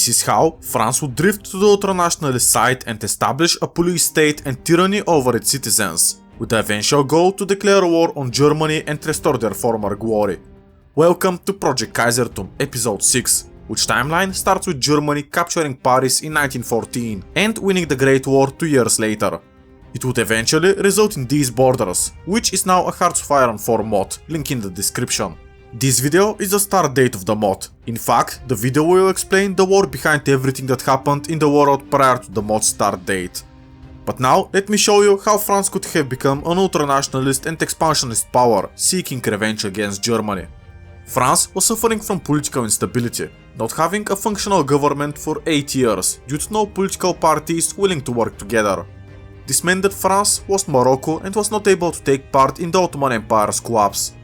This is how France would drift to the ultranationalist side and establish a police state and tyranny over its citizens, with the eventual goal to declare war on Germany and restore their former glory. Welcome to Project Kaisertum, episode 6, which timeline starts with Germany capturing Paris in 1914 and winning the Great War 2 years later. It would eventually result in these borders, which is now a Hearts of Iron 4 mod, link in the description. This video is the start date of the mod. In fact, the video will explain the war behind everything that happened in the world prior to the mod start date. But now, let me show you how France could have become an ultranationalist and expansionist power, seeking revenge against Germany. France was suffering from political instability, not having a functional government for 8 years, due to no political parties willing to work together. This meant that France lost Morocco and was not able to take part in the Ottoman Empire's collapse.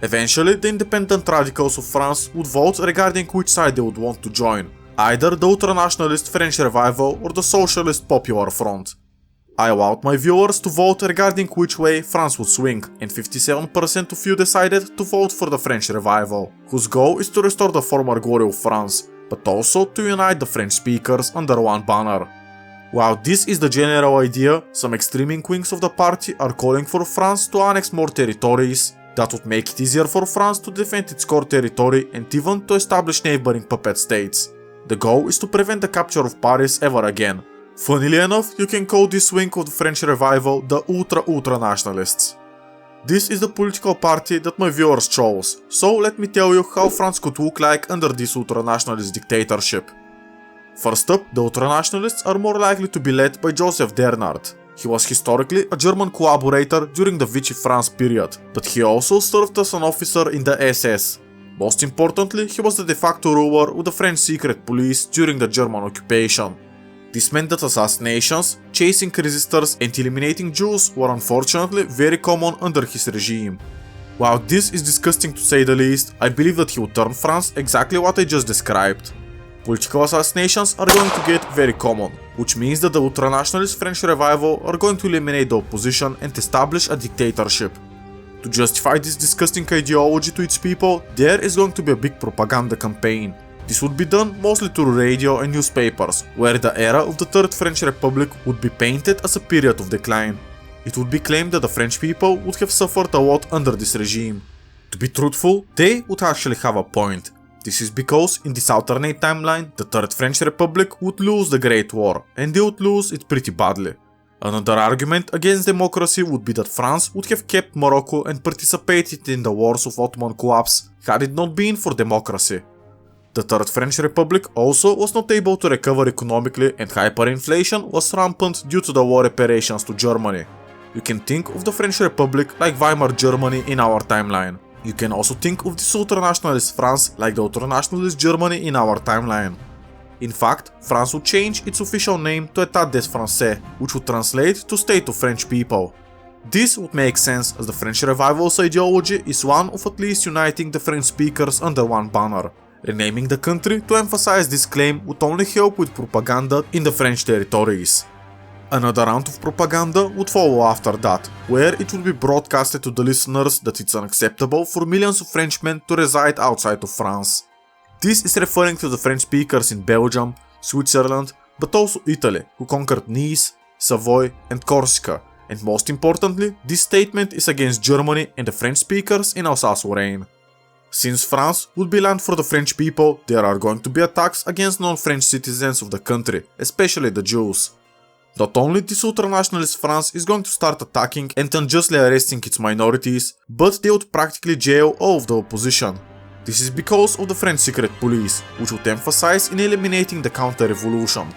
Eventually, the independent radicals of France would vote regarding which side they would want to join, either the ultranationalist French Revival or the Socialist Popular Front. I allowed my viewers to vote regarding which way France would swing, and 57% of you decided to vote for the French Revival, whose goal is to restore the former glory of France, but also to unite the French speakers under one banner. While this is the general idea, some extreme wings of the party are calling for France to annex more territories. That would make it easier for France to defend its core territory and even to establish neighboring puppet states. The goal is to prevent the capture of Paris ever again. Funnily enough, you can call this wing of the French Revival the Ultranationalists. This is the political party that my viewers chose, so let me tell you how France could look like under this ultranationalist dictatorship. First up, the ultranationalists are more likely to be led by Joseph Dernard. He was historically a German collaborator during the Vichy France period, but he also served as an officer in the SS. Most importantly, he was the de facto ruler of the French secret police during the German occupation. This meant that assassinations, chasing resistors and eliminating Jews were unfortunately very common under his regime. While this is disgusting to say the least, I believe that he would turn France exactly what I just described. Political assassinations are going to get very common, which means that the ultranationalist French Revival are going to eliminate the opposition and establish a dictatorship. To justify this disgusting ideology to its people, there is going to be a big propaganda campaign. This would be done mostly through radio and newspapers, where the era of the Third French Republic would be painted as a period of decline. It would be claimed that the French people would have suffered a lot under this regime. To be truthful, they would actually have a point. This is because in this alternate timeline, the Third French Republic would lose the Great War, and they would lose it pretty badly. Another argument against democracy would be that France would have kept Morocco and participated in the wars of Ottoman collapse had it not been for democracy. The Third French Republic also was not able to recover economically, and hyperinflation was rampant due to the war reparations to Germany. You can think of the French Republic like Weimar Germany in our timeline. You can also think of this ultranationalist France like the ultranationalist Germany in our timeline. In fact, France would change its official name to État des Français, which would translate to State of French People. This would make sense as the French Revival's ideology is one of at least uniting the French speakers under one banner. Renaming the country to emphasize this claim would only help with propaganda in the French territories. Another round of propaganda would follow after that, where it would be broadcasted to the listeners that it's unacceptable for millions of Frenchmen to reside outside of France. This is referring to the French speakers in Belgium, Switzerland, but also Italy, who conquered Nice, Savoy and Corsica, and most importantly, this statement is against Germany and the French speakers in Alsace-Lorraine. Since France would be land for the French people, there are going to be attacks against non-French citizens of the country, especially the Jews. Not only this ultranationalist France is going to start attacking and unjustly arresting its minorities, but they would practically jail all of the opposition. This is because of the French secret police, which would emphasize in eliminating the counter-revolution.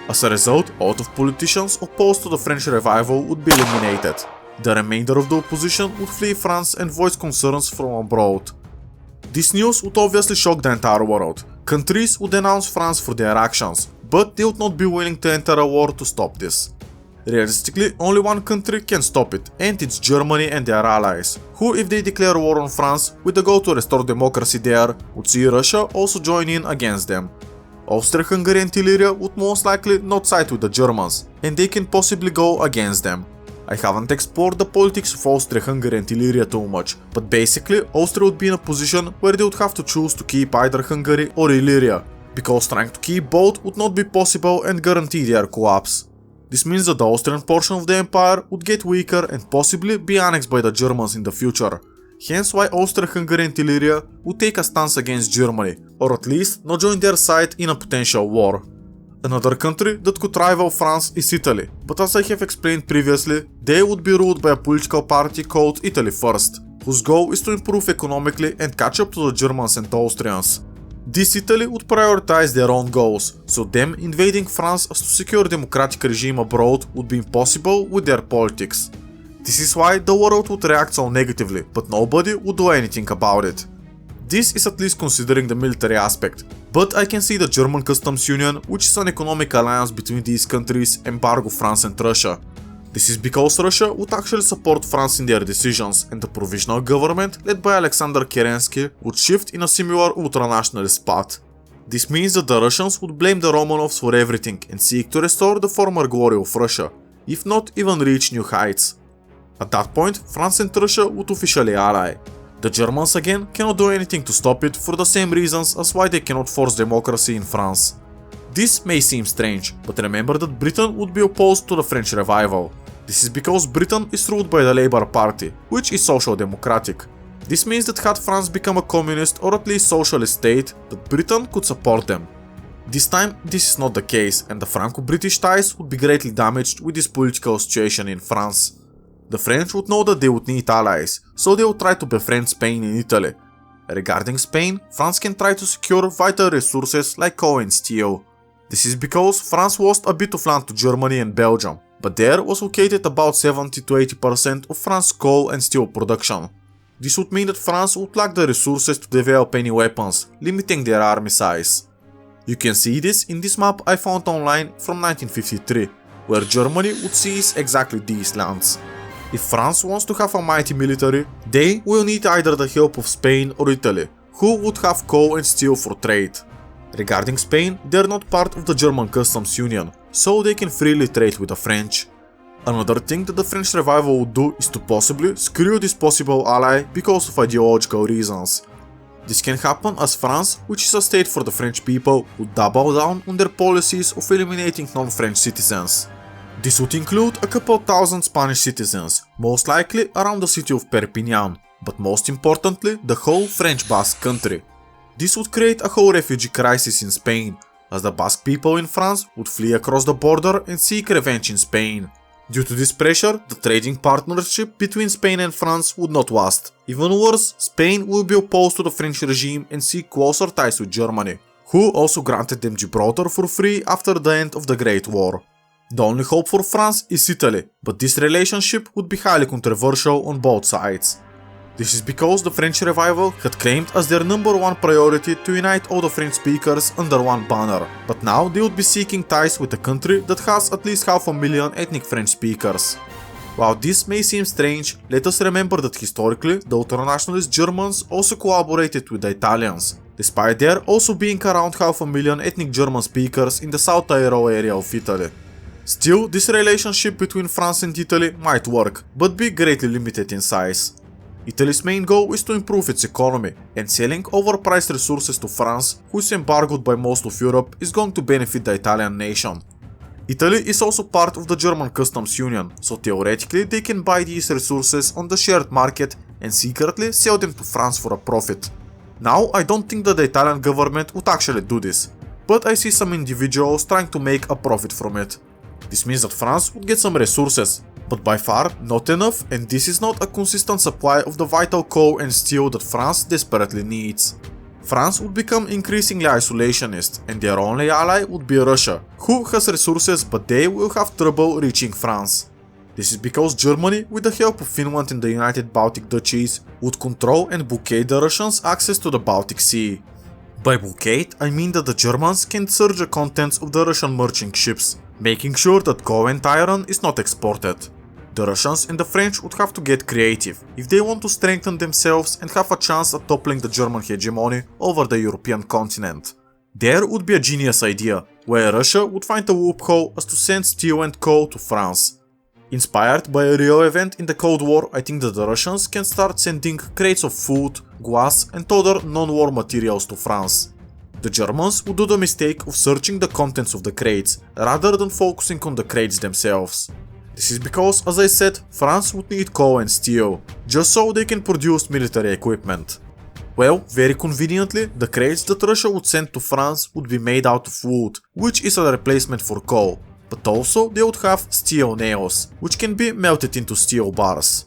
As a result, a lot of politicians opposed to the French Revival would be eliminated. The remainder of the opposition would flee France and voice concerns from abroad. This news would obviously shock the entire world. Countries would denounce France for their actions, but they would not be willing to enter a war to stop this. Realistically, only one country can stop it, and it's Germany and their allies, who, if they declare war on France with the goal to restore democracy there, would see Russia also join in against them. Austria-Hungary and Illyria would most likely not side with the Germans, and they can possibly go against them. I haven't explored the politics of Austria-Hungary and Illyria too much, but basically Austria would be in a position where they would have to choose to keep either Hungary or Illyria. because trying to keep both would not be possible and guarantee their collapse. This means that the Austrian portion of the empire would get weaker and possibly be annexed by the Germans in the future. Hence why Austria-Hungary and Illyria would take a stance against Germany, or at least not join their side in a potential war. Another country that could rival France is Italy, but as I have explained previously, they would be ruled by a political party called Italy First, whose goal is to improve economically and catch up to the Germans and the Austrians. This Italy would prioritize their own goals, so them invading France as to secure a democratic regime abroad would be impossible with their politics. This is why the world would react so negatively, but nobody would do anything about it. This is at least considering the military aspect, but I can see the German Customs Union, which is an economic alliance between these countries, embargo France and Russia. This is because Russia would actually support France in their decisions, and the provisional government, led by Alexander Kerensky, would shift in a similar ultranationalist path. This means that the Russians would blame the Romanovs for everything and seek to restore the former glory of Russia, if not even reach new heights. At that point, France and Russia would officially ally. The Germans again cannot do anything to stop it for the same reasons as why they cannot force democracy in France. This may seem strange, but remember that Britain would be opposed to the French revival. This is because Britain is ruled by the Labour Party, which is social democratic. This means that had France become a communist or at least socialist state, that Britain could support them. This time, this is not the case, and the Franco-British ties would be greatly damaged with this political situation in France. The French would know that they would need allies, so they would try to befriend Spain in Italy. Regarding Spain, France can try to secure vital resources like coal and steel. This is because France lost a bit of land to Germany and Belgium, but there was located about 70 to 80% of France's coal and steel production. This would mean that France would lack the resources to develop any weapons, limiting their army size. You can see this in this map I found online from 1953, where Germany would seize exactly these lands. If France wants to have a mighty military, they will need either the help of Spain or Italy, who would have coal and steel for trade. Regarding Spain, they are not part of the German Customs Union, so they can freely trade with the French. Another thing that the French revival would do is to possibly screw this possible ally because of ideological reasons. This can happen as France, which is a state for the French people, would double down on their policies of eliminating non-French citizens. This would include a couple thousand Spanish citizens, most likely around the city of Perpignan, but most importantly the whole French Basque country. This would create a whole refugee crisis in Spain, as the Basque people in France would flee across the border and seek revenge in Spain. Due to this pressure, the trading partnership between Spain and France would not last. Even worse, Spain will be opposed to the French regime and seek closer ties with Germany, who also granted them Gibraltar for free after the end of the Great War. The only hope for France is Italy, but this relationship would be highly controversial on both sides. This is because the French revival had claimed as their number one priority to unite all the French speakers under one banner, but now they would be seeking ties with a country that has at least 500,000 ethnic French speakers. While this may seem strange, let us remember that historically the ultranationalist Germans also collaborated with the Italians, despite there also being around 500,000 ethnic German speakers in the South Tyrol area of Italy. Still, this relationship between France and Italy might work, but be greatly limited in size. Italy's main goal is to improve its economy, and selling overpriced resources to France, who is embargoed by most of Europe, is going to benefit the Italian nation. Italy is also part of the German Customs Union, so theoretically they can buy these resources on the shared market and secretly sell them to France for a profit. Now, I don't think that the Italian government would actually do this, but I see some individuals trying to make a profit from it. This means that France would get some resources, but by far not enough, and this is not a consistent supply of the vital coal and steel that France desperately needs. France would become increasingly isolationist, and their only ally would be Russia, who has resources but they will have trouble reaching France. This is because Germany, with the help of Finland and the United Baltic Duchies, would control and blockade the Russians' access to the Baltic Sea. By blockade, I mean that the Germans can search the contents of the Russian merchant ships, making sure that coal and iron is not exported. The Russians and the French would have to get creative if they want to strengthen themselves and have a chance at toppling the German hegemony over the European continent. There would be a genius idea, where Russia would find a loophole as to send steel and coal to France. Inspired by a real event in the Cold War, I think that the Russians can start sending crates of food, glass and other non-war materials to France. The Germans would do the mistake of searching the contents of the crates, rather than focusing on the crates themselves. This is because, as I said, France would need coal and steel, just so they can produce military equipment. Well, very conveniently, the crates that Russia would send to France would be made out of wood, which is a replacement for coal, but also they would have steel nails, which can be melted into steel bars.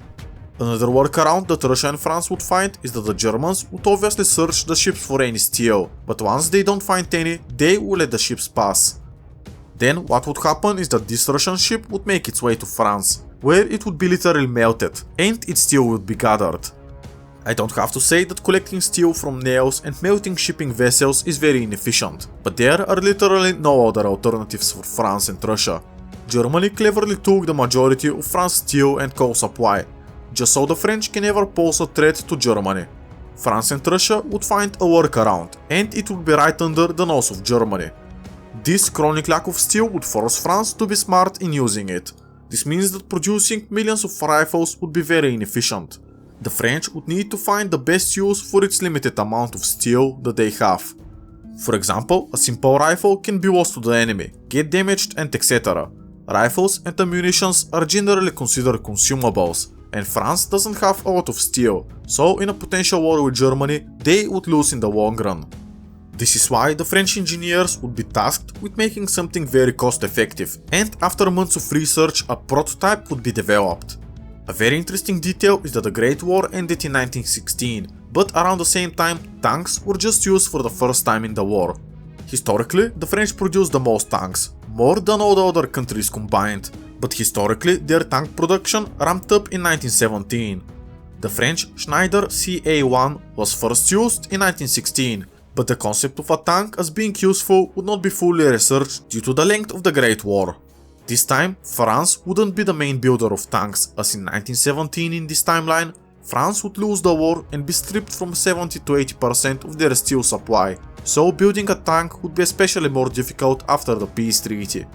Another workaround that Russia and France would find is that the Germans would obviously search the ships for any steel, but once they don't find any, they will let the ships pass. Then what would happen is that this Russian ship would make its way to France, where it would be literally melted, and its steel would be gathered. I don't have to say that collecting steel from nails and melting shipping vessels is very inefficient, but there are literally no other alternatives for France and Russia. Germany cleverly took the majority of France's steel and coal supply, just so the French can never pose a threat to Germany. France and Russia would find a workaround, and it would be right under the nose of Germany. This chronic lack of steel would force France to be smart in using it. This means that producing millions of rifles would be very inefficient. The French would need to find the best use for its limited amount of steel that they have. For example, a simple rifle can be lost to the enemy, get damaged and etc. Rifles and ammunitions are generally considered consumables, and France doesn't have a lot of steel, so in a potential war with Germany, they would lose in the long run. This is why the French engineers would be tasked with making something very cost effective, and after months of research, a prototype would be developed. A very interesting detail is that the Great War ended in 1916, but around the same time, tanks were just used for the first time in the war. Historically, the French produced the most tanks, more than all the other countries combined, but historically their tank production ramped up in 1917. The French Schneider CA-1 was first used in 1916, but the concept of a tank as being useful would not be fully researched due to the length of the Great War. This time, France wouldn't be the main builder of tanks, as in 1917 in this timeline, France would lose the war and be stripped from 70 to 80% of their steel supply, so building a tank would be especially more difficult after the peace treaty.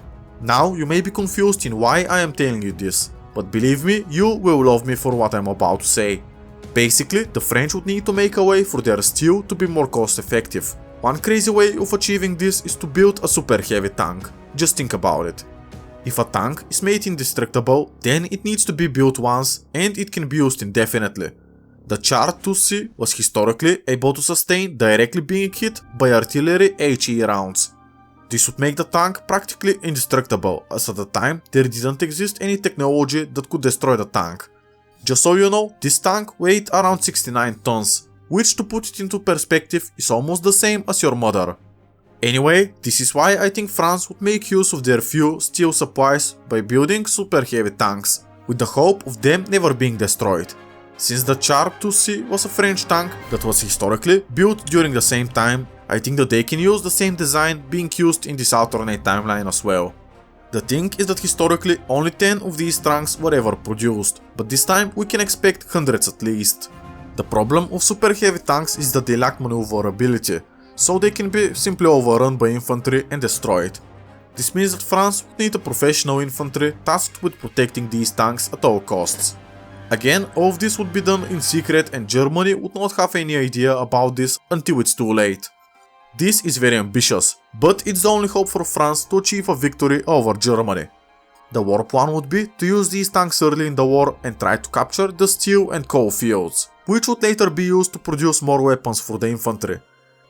Now you may be confused in why I am telling you this, but believe me, you will love me for what I am about to say. Basically, the French would need to make a way for their steel to be more cost effective. One crazy way of achieving this is to build a super heavy tank. Just think about it. If a tank is made indestructible, then it needs to be built once and it can be used indefinitely. The Char 2C was historically able to sustain directly being hit by artillery HE rounds. This would make the tank practically indestructible, as at the time there didn't exist any technology that could destroy the tank. Just so you know, this tank weighed around 69 tons, which to put it into perspective is almost the same as your mother. Anyway, this is why I think France would make use of their few steel supplies by building super heavy tanks, with the hope of them never being destroyed. Since the Char 2C was a French tank that was historically built during the same time, I think that they can use the same design being used in this alternate timeline as well. The thing is that historically only 10 of these tanks were ever produced, but this time we can expect hundreds at least. The problem of super heavy tanks is that they lack maneuverability, so they can be simply overrun by infantry and destroyed. This means that France would need a professional infantry tasked with protecting these tanks at all costs. Again, all of this would be done in secret and Germany would not have any idea about this until it's too late. This is very ambitious, but it's the only hope for France to achieve a victory over Germany. The war plan would be to use these tanks early in the war and try to capture the steel and coal fields, which would later be used to produce more weapons for the infantry.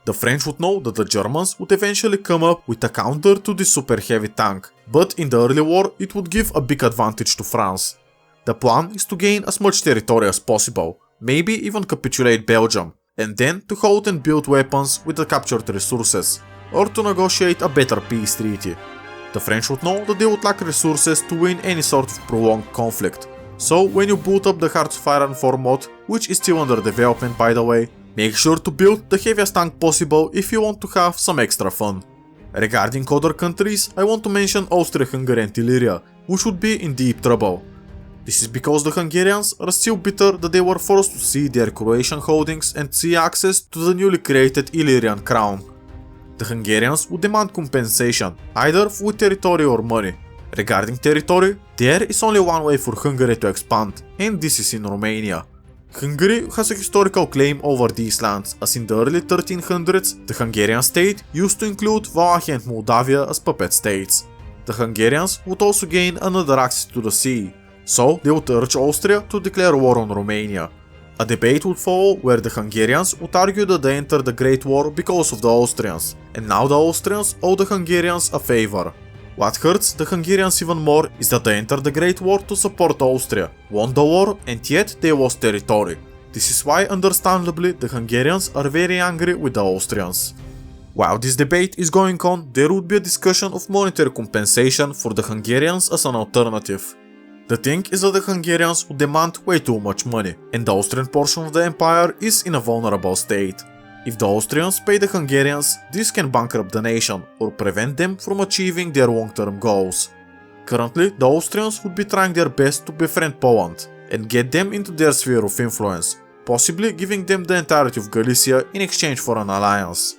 The French would know that the Germans would eventually come up with a counter to this super heavy tank, but in the early war it would give a big advantage to France. The plan is to gain as much territory as possible, maybe even capitulate Belgium, and then to hold and build weapons with the captured resources, or to negotiate a better peace treaty. The French would know that they would lack resources to win any sort of prolonged conflict, so when you boot up the Hearts of Iron 4 mod, which is still under development by the way, make sure to build the heaviest tank possible if you want to have some extra fun. Regarding other countries, I want to mention Austria-Hungary and Illyria, which would be in deep trouble. This is because the Hungarians are still bitter that they were forced to cede their Croatian holdings and sea access to the newly created Illyrian crown. The Hungarians would demand compensation, either with territory or money. Regarding territory, there is only one way for Hungary to expand, and this is in Romania. Hungary has a historical claim over these lands, as in the early 1300s, the Hungarian state used to include Wallachia and Moldavia as puppet states. The Hungarians would also gain another access to the sea, so they would urge Austria to declare war on Romania. A debate would follow where the Hungarians would argue that they entered the Great War because of the Austrians, and now the Austrians owe the Hungarians a favor. What hurts the Hungarians even more is that they entered the Great War to support Austria, won the war, and yet they lost territory. This is why, understandably, the Hungarians are very angry with the Austrians. While this debate is going on, there would be a discussion of monetary compensation for the Hungarians as an alternative. The thing is that the Hungarians would demand way too much money, and the Austrian portion of the empire is in a vulnerable state. If the Austrians pay the Hungarians, this can bankrupt the nation or prevent them from achieving their long-term goals. Currently, the Austrians would be trying their best to befriend Poland and get them into their sphere of influence, possibly giving them the entirety of Galicia in exchange for an alliance.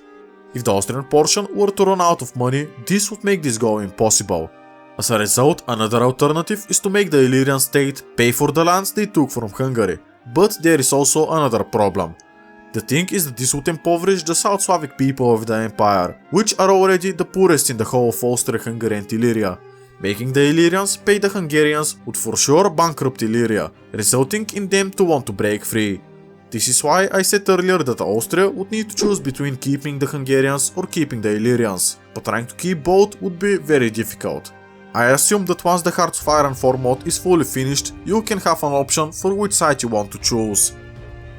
If the Austrian portion were to run out of money, this would make this goal impossible. As a result, another alternative is to make the Illyrian state pay for the lands they took from Hungary, but there is also another problem. The thing is that this would impoverish the South Slavic people of the empire, which are already the poorest in the whole of Austria-Hungary and Illyria. Making the Illyrians pay the Hungarians would for sure bankrupt Illyria, resulting in them to want to break free. This is why I said earlier that Austria would need to choose between keeping the Hungarians or keeping the Illyrians, but trying to keep both would be very difficult. I assume that once the Hearts of Iron 4 mod is fully finished, you can have an option for which side you want to choose.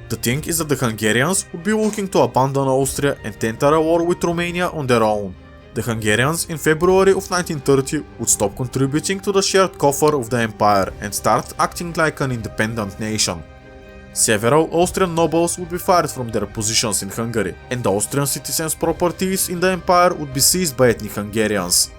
The thing is that the Hungarians would be looking to abandon Austria and enter a war with Romania on their own. The Hungarians in February of 1930 would stop contributing to the shared coffer of the empire and start acting like an independent nation. Several Austrian nobles would be fired from their positions in Hungary, and the Austrian citizens' properties in the empire would be seized by ethnic Hungarians.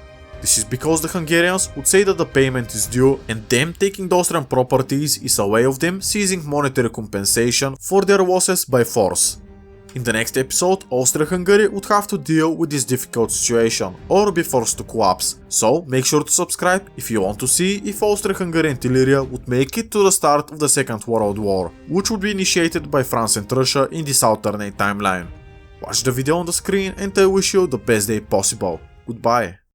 This is because the Hungarians would say that the payment is due, and them taking the Austrian properties is a way of them seizing monetary compensation for their losses by force. In the next episode, Austria-Hungary would have to deal with this difficult situation, or be forced to collapse, so make sure to subscribe if you want to see if Austria-Hungary and Illyria would make it to the start of the Second World War, which would be initiated by France and Russia in this alternate timeline. Watch the video on the screen and I wish you the best day possible. Goodbye.